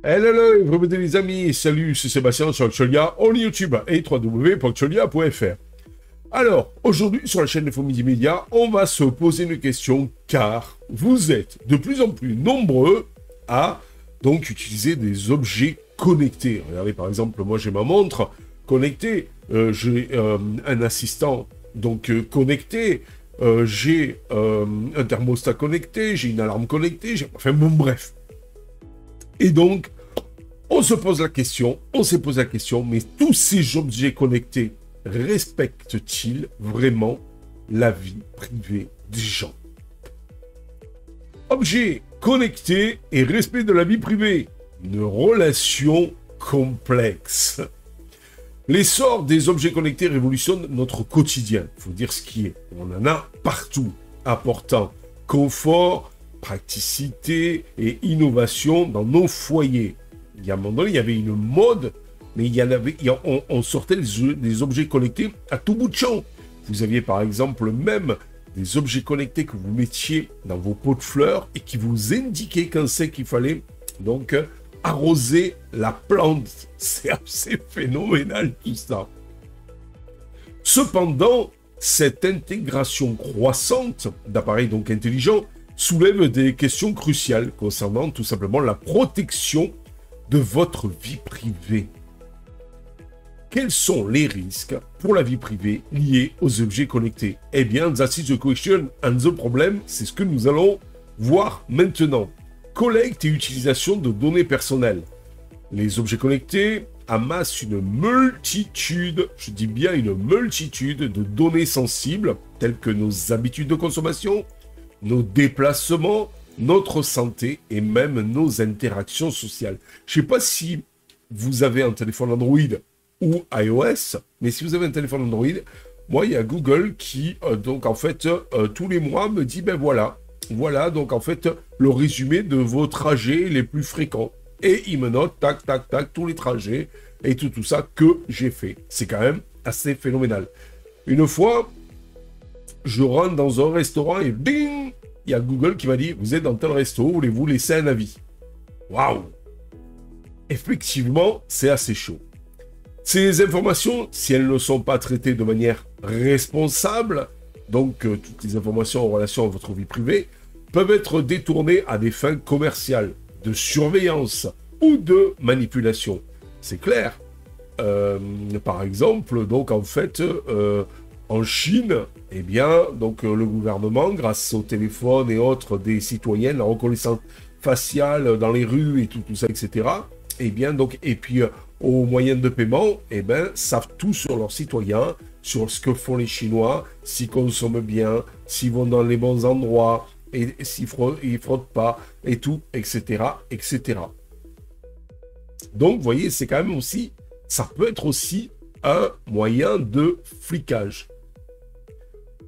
Hello, vraiment les amis, salut, c'est Sébastien sur Actualia, on est YouTube et www.actualia.fr. Alors, aujourd'hui sur la chaîne Info Midi Média, on va se poser une question car vous êtes de plus en plus nombreux à donc utiliser des objets connectés. Regardez par exemple, moi j'ai ma montre connectée, j'ai un assistant donc connecté, j'ai un thermostat connecté, j'ai une alarme connectée, enfin bon bref. Et donc, on s'est posé la question, mais tous ces objets connectés respectent-ils vraiment la vie privée des gens? Objets connectés et respect de la vie privée. Une relation complexe. L'essor des objets connectés révolutionne notre quotidien. Il faut dire ce qui est. On en a partout, apportant confort, praticité et innovation dans nos foyers. Il y a un moment donné, il y avait une mode, mais on sortait des objets connectés à tout bout de champ. Vous aviez par exemple même des objets connectés que vous mettiez dans vos pots de fleurs et qui vous indiquaient quand c'est qu'il fallait donc arroser la plante. C'est assez phénoménal tout ça. Cependant, cette intégration croissante d'appareils donc intelligents soulève des questions cruciales concernant tout simplement la protection de votre vie privée. Quels sont les risques pour la vie privée liés aux objets connectés? Eh bien, that is the question and the problem, c'est ce que nous allons voir maintenant. Collecte et utilisation de données personnelles. Les objets connectés amassent une multitude, je dis bien une multitude de données sensibles, telles que nos habitudes de consommation, nos déplacements, notre santé et même nos interactions sociales. Je ne sais pas si vous avez un téléphone Android ou iOS, mais si vous avez un téléphone Android, moi, il y a Google qui, donc en fait, tous les mois me dit, ben voilà, donc en fait, le résumé de vos trajets les plus fréquents. Et il me note, tac, tac, tac, tous les trajets et tout ça que j'ai fait. C'est quand même assez phénoménal. Une fois, je rentre dans un restaurant et ding, il y a Google qui m'a dit, vous êtes dans tel resto, voulez-vous laisser un avis? Waouh! Effectivement, c'est assez chaud. Ces informations, si elles ne sont pas traitées de manière responsable, donc toutes les informations en relation à votre vie privée, peuvent être détournées à des fins commerciales, de surveillance ou de manipulation. C'est clair. Par exemple, donc en fait, en Chine, eh bien, donc le gouvernement, grâce au téléphone et autres des citoyens, la reconnaissance faciale dans les rues et tout ça, etc. Eh bien, donc, et puis aux moyens de paiement, eh bien, savent tout sur leurs citoyens, sur ce que font les Chinois, s'ils consomment bien, s'ils vont dans les bons endroits, et s'ils frottent pas, et tout, etc., etc. Donc, vous voyez, c'est quand même aussi, ça peut être aussi un moyen de flicage.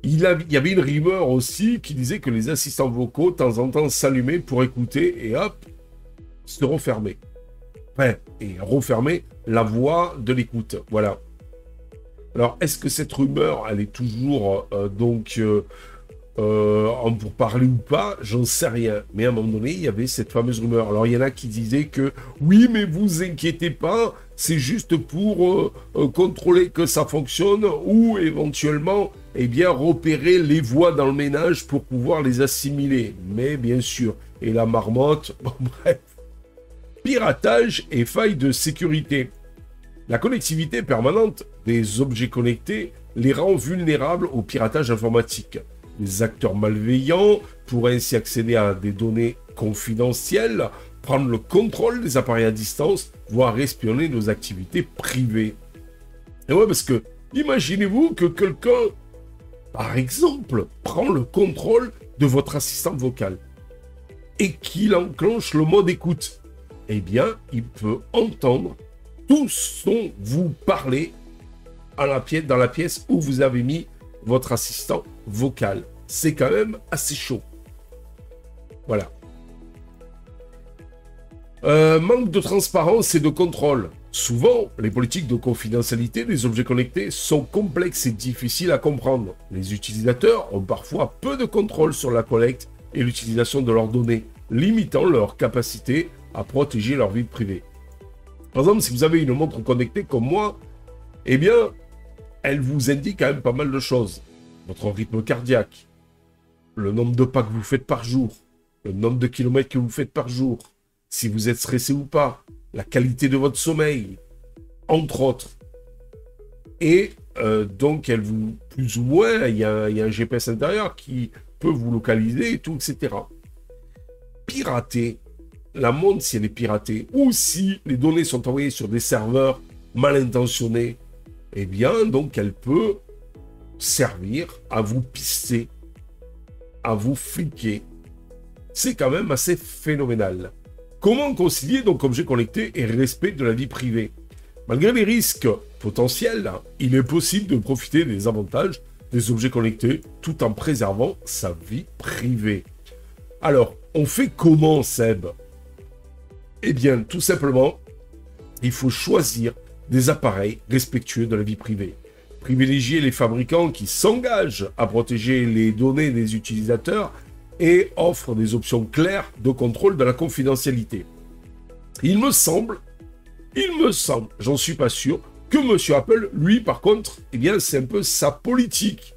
Il y avait une rumeur aussi qui disait que les assistants vocaux, de temps en temps, s'allumaient pour écouter et hop, se refermer. Enfin, et refermer la voie de l'écoute. Voilà. Alors, est-ce que cette rumeur, elle est toujours en pourparlers ou pas? J'en sais rien. Mais à un moment donné, il y avait cette fameuse rumeur. Alors, il y en a qui disaient que oui, mais vous inquiétez pas, c'est juste pour contrôler que ça fonctionne ou éventuellement, eh bien, repérer les voix dans le ménage pour pouvoir les assimiler. Mais bien sûr, et la marmotte, bon bref. Piratage et failles de sécurité. La connectivité permanente des objets connectés les rend vulnérables au piratage informatique. Les acteurs malveillants pourraient ainsi accéder à des données confidentielles, prendre le contrôle des appareils à distance, voire espionner nos activités privées. Et ouais, parce que imaginez-vous que quelqu'un, par exemple, prend le contrôle de votre assistant vocal et qu'il enclenche le mode écoute. Eh bien, il peut entendre tout ce dont vous parlez dans la pièce où vous avez mis votre assistant vocal. C'est quand même assez chaud. Voilà. Manque de transparence et de contrôle. Souvent, les politiques de confidentialité des objets connectés sont complexes et difficiles à comprendre. Les utilisateurs ont parfois peu de contrôle sur la collecte et l'utilisation de leurs données, limitant leur capacité à protéger leur vie privée. Par exemple, si vous avez une montre connectée comme moi, eh bien, elle vous indique quand même pas mal de choses. Votre rythme cardiaque, le nombre de pas que vous faites par jour, le nombre de kilomètres que vous faites par jour, si vous êtes stressé ou pas, la qualité de votre sommeil, entre autres. Et donc, elle vous, plus ou moins, il y a un GPS intérieur qui peut vous localiser et tout, etc. Pirater, la montre, si elle est piratée, ou si les données sont envoyées sur des serveurs mal intentionnés, eh bien, donc, elle peut servir à vous pister, à vous fliquer. C'est quand même assez phénoménal. Comment concilier donc objet connecté et respect de la vie privée? Malgré les risques potentiels, il est possible de profiter des avantages des objets connectés tout en préservant sa vie privée. Alors, on fait comment, Seb? Eh bien, tout simplement, il faut choisir des appareils respectueux de la vie privée. Privilégier les fabricants qui s'engagent à protéger les données des utilisateurs et offrent des options claires de contrôle de la confidentialité. Il me semble, j'en suis pas sûr, que M. Apple, lui, par contre, eh bien, c'est un peu sa politique.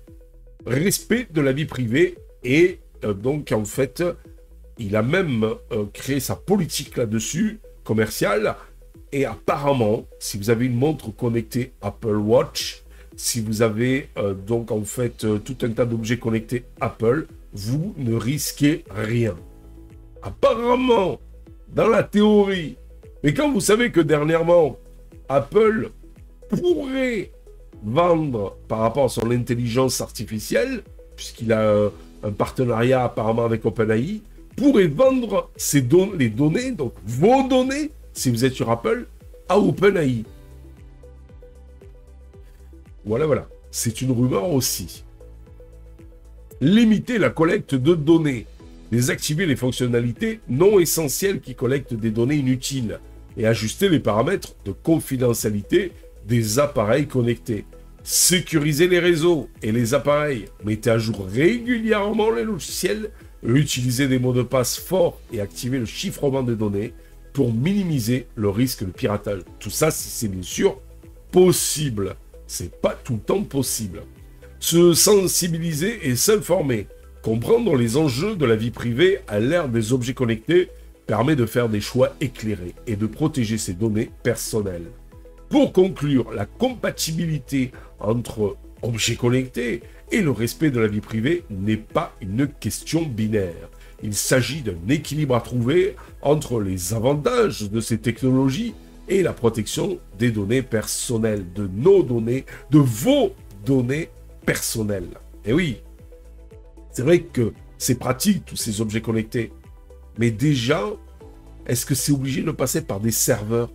Respect de la vie privée et donc, en fait, il a même créé sa politique là-dessus, commerciale, et apparemment, si vous avez une montre connectée Apple Watch, si vous avez donc, en fait, tout un tas d'objets connectés Apple, vous ne risquez rien. Apparemment, dans la théorie. Mais quand vous savez que dernièrement, Apple pourrait vendre par rapport à son intelligence artificielle, puisqu'il a un partenariat apparemment avec OpenAI, pourrait vendre les données, donc vos données, si vous êtes sur Apple, à OpenAI. Voilà. C'est une rumeur aussi. Limiter la collecte de données. Désactiver les fonctionnalités non essentielles qui collectent des données inutiles. Et ajuster les paramètres de confidentialité des appareils connectés. Sécuriser les réseaux et les appareils. Mettez à jour régulièrement les logiciels. Utilisez des mots de passe forts et activer le chiffrement des données pour minimiser le risque de piratage. Tout ça, si c'est bien sûr possible. C'est pas tout le temps possible. Se sensibiliser et s'informer. Comprendre les enjeux de la vie privée à l'ère des objets connectés permet de faire des choix éclairés et de protéger ses données personnelles. Pour conclure, la compatibilité entre objets connectés et le respect de la vie privée n'est pas une question binaire. Il s'agit d'un équilibre à trouver entre les avantages de ces technologies et la protection des données personnelles, de nos données, de vos données personnelles. Et oui, c'est vrai que c'est pratique tous ces objets connectés. Mais déjà, est-ce que c'est obligé de passer par des serveurs?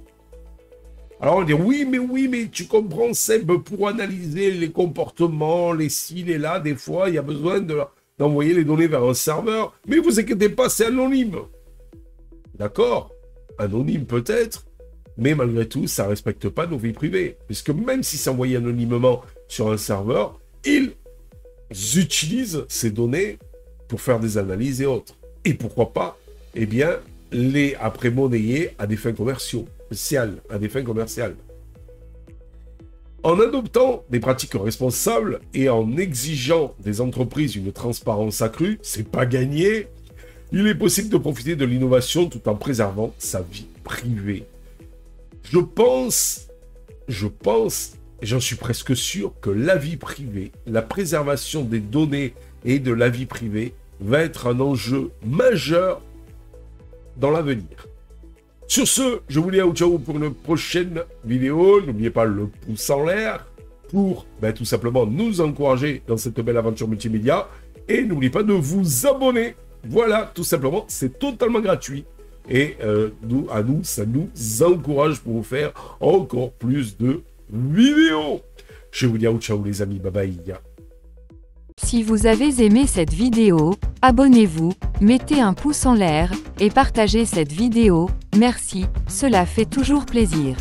Alors on va dire oui, mais tu comprends, Seb, pour analyser les comportements, les ci, les là, des fois, il y a besoin d'envoyer les données vers un serveur. Mais vous inquiétez pas, c'est anonyme. D'accord, anonyme peut-être, mais malgré tout, ça ne respecte pas nos vies privées. Puisque même si c'est envoyé anonymement sur un serveur, ils utilisent ces données pour faire des analyses et autres. Et pourquoi pas, eh bien, les après monnayer à des fins commerciales, En adoptant des pratiques responsables et en exigeant des entreprises une transparence accrue, c'est pas gagné. Il est possible de profiter de l'innovation tout en préservant sa vie privée. Je pense, j'en suis presque sûr que la vie privée, la préservation des données et de la vie privée va être un enjeu majeur dans l'avenir. Sur ce, je vous dis ciao pour une prochaine vidéo. N'oubliez pas le pouce en l'air pour tout simplement nous encourager dans cette belle aventure multimédia. Et n'oubliez pas de vous abonner. Voilà, tout simplement, c'est totalement gratuit. Et ça nous encourage pour vous faire encore plus de vidéos. Je vous dis ciao les amis, bye bye. Si vous avez aimé cette vidéo, abonnez-vous, mettez un pouce en l'air, et partagez cette vidéo, merci, cela fait toujours plaisir.